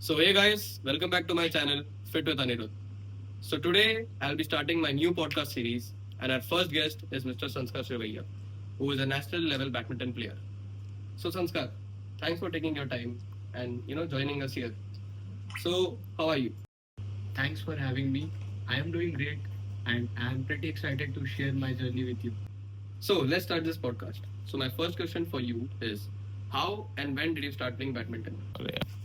So hey guys, welcome back to my channel Fit with Anirudh. So today I'll be starting my new podcast series and our first guest is Mr. Sanskar Srivaiya, who is a national level badminton player. So Sanskar, thanks for taking your time and joining us here. So how are you? Thanks for having me. I am doing great and I am pretty excited to share my journey with you. So let's start this podcast. So my first question for you is how and when did you start playing badminton?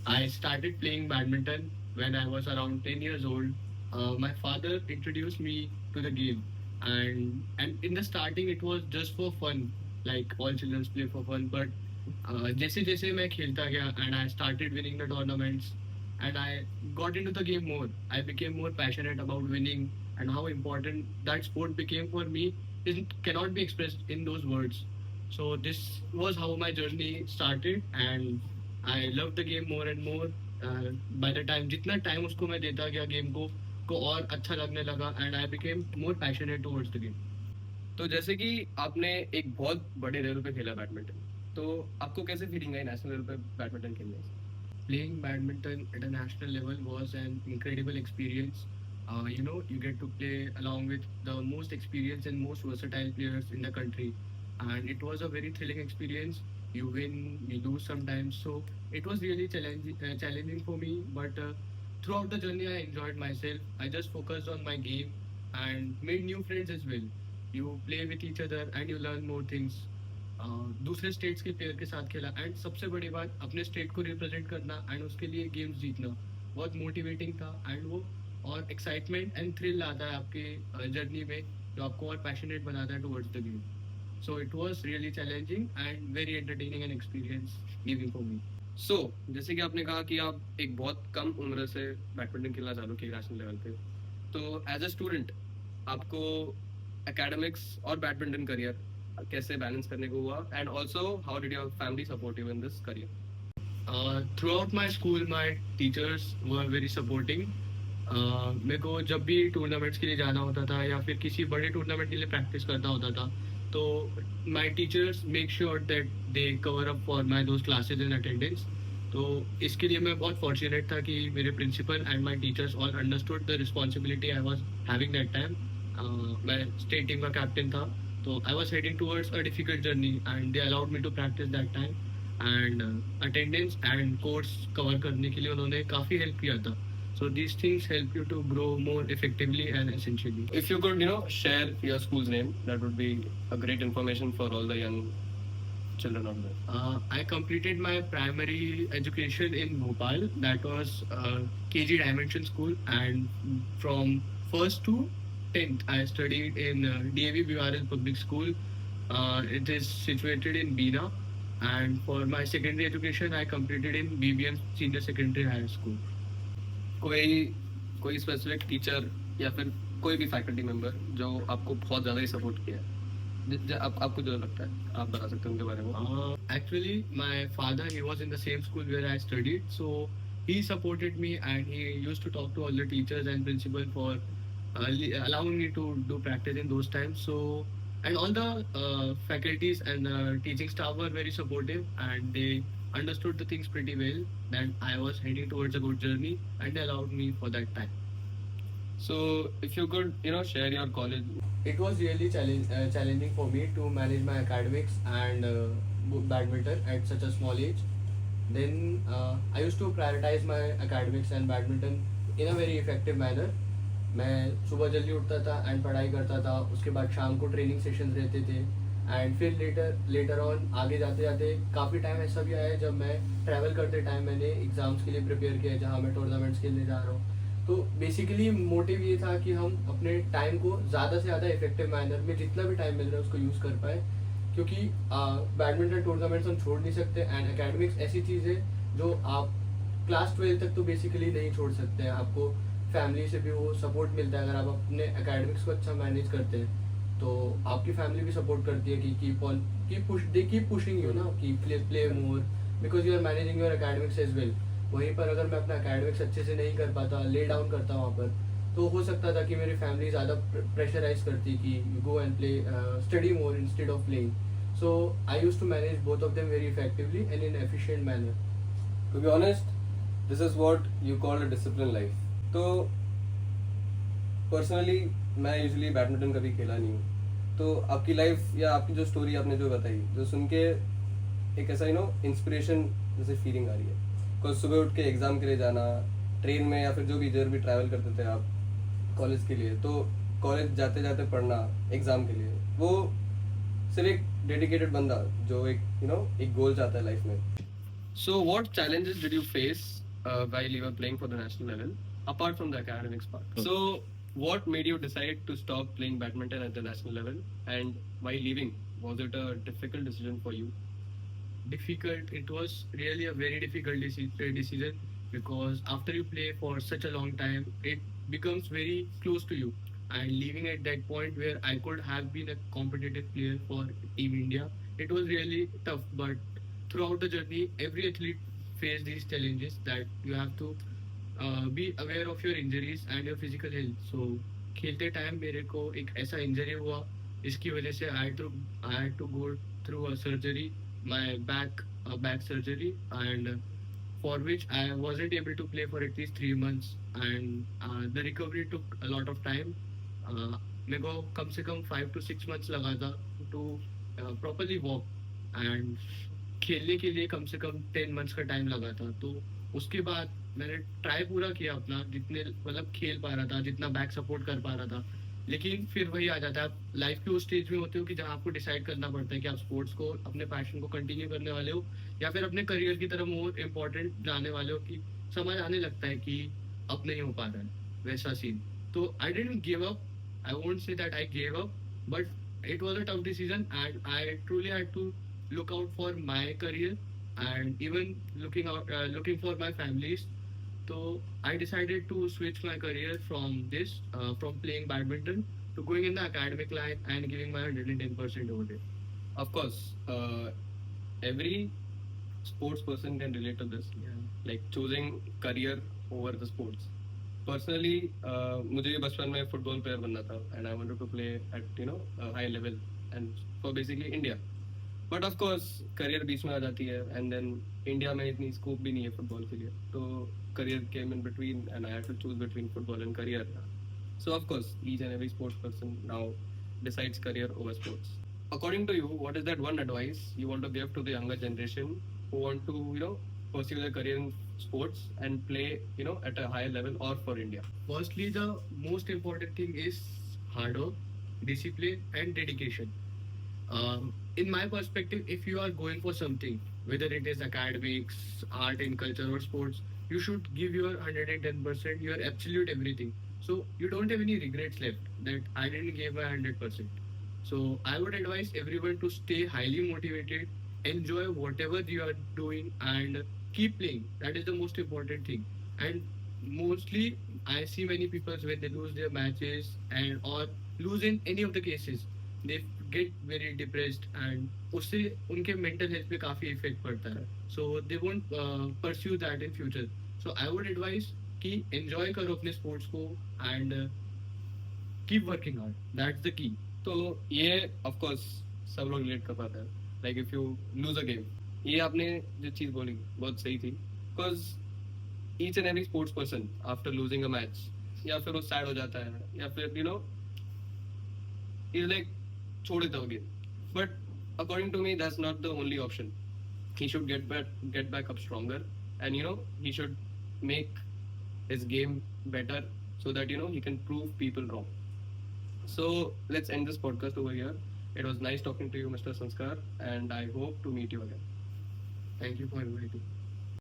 I started playing badminton when I was around 10 years old. My father introduced me to the game, and in the starting it was just for fun, like all children play for fun. But जैसे जैसे मैं खेलता गया and I started winning the tournaments and I got into the game more. I became more passionate about winning and how important that sport became for me is cannot be expressed in those words. So this was how my journey started and I love the game more and more. By the time जितना time उसको मैं देता गया game को और अच्छा लगने लगा and I became more passionate towards the game. तो जैसे कि आपने एक बहुत बड़े लेवल पे खेला बैडमिंटन, तो आपको कैसे फीलिंग आई नेशनल लेवल पे बैडमिंटन खेलने से? Playing badminton at a national level was an incredible experience. You get to play along with the most experienced and most versatile players in the country, and it was a very thrilling experience. You win, you lose sometimes, so it was really challenging for me. But throughout the journey, I enjoyed myself. I just focused on my game and made new friends as well. You play with each other and you learn more things. दूसरे states के player के साथ खेला and सबसे बड़ी बात अपने state को रिप्रेजेंट करना एंड उसके लिए गेम्स जीतना बहुत मोटिवेटिंग था एंड वो और एक्साइटमेंट एंड थ्रिल आता है आपके जर्नी में जो आपको और पैशनेट बनाता है towards the game so it was really challenging and very entertaining and experience giving for me so जैसे कि आपने कहा कि आप एक बहुत कम उम्र से बैडमिंटन खेलना चालू किया नेशनल लेवल पे, तो एज अ स्टूडेंट आपको एकेडमिक्स और बैडमिंटन करियर कैसे बैलेंस करने को हुआ and also how did your family support you in this career? Through out my school my teachers were very supporting मेरे को जब भी टूर्नामेंट्स के लिए जाना होता था या फिर किसी बड़े टूर्नामेंट के लिए प्रैक्टिस करना होता था तो my teachers make sure that they cover up for my those classes in attendance तो इसके लिए मैं बहुत फॉर्चुनेट था कि मेरे principal and my teachers all understood the responsibility I was having that time मैं स्टेट टीम का कैप्टन था तो I was heading towards a difficult journey and they allowed me to practice that time and attendance and course cover करने के लिए उन्होंने काफ़ी help किया था so these things help you to grow more effectively and essentially. If you could, share your school's name, that would be a great information for all the young children out there. I completed my primary education in Bhopal. That was KG Dimension School, and from first to 10th, I studied in DAV BRL Public School. It is situated in Bina, and for my secondary education, I completed in BBM Senior Secondary High School. कोई कोई specific teacher या फिर कोई भी faculty member जो आपको बहुत ज़्यादा ही सपोर्ट किया है, आपको जो लगता है आप बता सकते हैं उनके बारे में? Actually, my father, he was in the same school where I studied, so he supported me and he used to talk to all the teachers and principal for allowing me to do practice in those times. So, and all the faculties and teaching staff were very supportive and they understood the things pretty well. Then I was heading towards a good journey and they allowed me for that time. So, if you could, share your college. It was really challenging for me to manage my academics and badminton at such a small age. Then I used to prioritize my academics and badminton in a very effective manner. मैं सुबह जल्दी उठता था and पढ़ाई करता था उसके बाद शाम को ट्रेनिंग सेशंस रहते थे एंड फिर लेटर ऑन आगे जाते जाते काफ़ी टाइम ऐसा भी आया जब मैं ट्रैवल करते टाइम मैंने एग्ज़ाम्स के लिए प्रिपेयर किया जहाँ मैं टूर्नामेंट्स के लिए जा रहा हूँ तो बेसिकली मोटिव ये था कि हम अपने टाइम को ज़्यादा से ज़्यादा इफेक्टिव मैनर में जितना भी टाइम मिल रहा है उसको यूज़ कर पाए क्योंकि बैडमिंटन टूर्नामेंट्स हम छोड़ नहीं सकते एंड एकेडमिक्स ऐसी चीज़ है जो आप क्लास 12 तक तो बेसिकली नहीं छोड़ सकते हैं आपको फैमिली से भी वो सपोर्ट मिलता है अगर आप अपने एकेडमिक्स को अच्छा मैनेज करते हैं तो आपकी फैमिली भी सपोर्ट करती है कि कीप पुशिंग यू ना कि play more because you are managing your academics as well वहीं पर अगर मैं अपना एकेडमिक्स अच्छे से नहीं कर पाता ले डाउन करता वहाँ पर तो हो सकता था कि मेरी फैमिली ज़्यादा प्रेशराइज करती कि you go and play study more instead of playing so I use to manage both of them very effectively and in efficient manner. To be honest, this is what you call a disciplined life. तो personally मैं usually badminton कभी खेला नहीं हूँ, तो आपकी life या आपकी जो स्टोरी आपने जो बताई, जो सुन के एक ऐसा इंस्पिरेशन जैसे फीलिंग आ रही है। बिकॉज सुबह उठ के एग्ज़ाम के लिए जाना, ट्रेन में या फिर जो भी इधर भी ट्रैवल करते थे आप कॉलेज के लिए, तो कॉलेज जाते जाते पढ़ना एग्ज़ाम के लिए, वो सिर्फ एक डेडिकेटेड बंदा जो एक गोल चाहता है लाइफ में। So what challenges did you face while you were playing for the national level, apart from the academics part? So what made you decide to stop playing badminton at the national level, and why leaving? Was it a difficult decision for you? Difficult. It was really a very difficult decision, because after you play for such a long time, it becomes very close to you. And leaving at that point where I could have been a competitive player for Team India, it was really tough. But throughout the journey, every athlete face these challenges, that you have to be aware of your injuries and your physical health. So खेलते time मेरे को एक ऐसा injury हुआ, इसकी वजह से I had to go through a surgery, my back surgery, and for which I wasn't able to play for at least 3 months, and the recovery took a lot of time. मेरे को कम से कम 5 to 6 months लगा था to properly walk, and खेलने के लिए कम से कम 10 months का टाइम लगा था। तो उसके बाद मैंने ट्राई पूरा किया अपना, जितने मतलब खेल पा रहा था, जितना बैक सपोर्ट कर पा रहा था। लेकिन फिर वही आ जाता है, आप लाइफ के उस स्टेज में होते हो कि जहाँ आपको डिसाइड करना पड़ता है कि आप स्पोर्ट्स को, अपने पैशन को कंटिन्यू करने वाले हो, या फिर अपने करियर की तरफ मोर इम्पोर्टेंट जाने वाले हो, कि समझ आने लगता है कि अब नहीं हो पा रहा है वैसा सीन। तो I didn't give up, I won't say that I give up, but it was a tough decision, and I truly had to look out for my career, and even looking for my families. So I decided to switch my career from from playing badminton to going in the academic line and giving my 110% over there. Of course, every sports person can relate to this, Yeah. like choosing career over the sports. Personally, मुझे बचपन में football player बनना था, and I wanted to play at a high level and for basically India. But of course career बीच में आ जाती है, एंड देन इंडिया में इतनी स्कोप भी नहीं है फुटबॉल के लिए, तो career came in between and I had to choose between football and career. So of course each and every sports person now decides career over sports. According to you, what is that one advice you want to give to the younger generation who want to pursue their career in sports and play at a higher level or for India? Firstly, the most important thing is hard work, discipline, and dedication. In my perspective, if you are going for something, whether it is academics, art and culture, or sports, you should give your 110%, your absolute everything. So you don't have any regrets left that I didn't give my 100%. So I would advise everyone to stay highly motivated, enjoy whatever you are doing, and keep playing. That is the most important thing. And mostly, I see many people when they lose their matches and or lose in any of the cases, they get very depressed, and उससे उनके mental health पे काफी effect पड़ता है. So they won't pursue that in future. So I would advise कि enjoy करो अपने sports को, and keep working hard. That's the key. तो ये ऑफ कोर्स सब लोग रिलेट कर पाते हैं, like if you lose a game, ये आपने जो चीज बोली बहुत सही थी, because each and every sports person after losing a match, या फिर वो सैड हो जाता है, या फिर इज लाइक छोड़ देता हो game. But according to me that's not the only option. He should get back up stronger, and he should make his game better, so that he can prove people wrong. So let's end this podcast over here. It was nice talking to you, Mr. Sanskar, and I hope to meet you again. Thank you for inviting.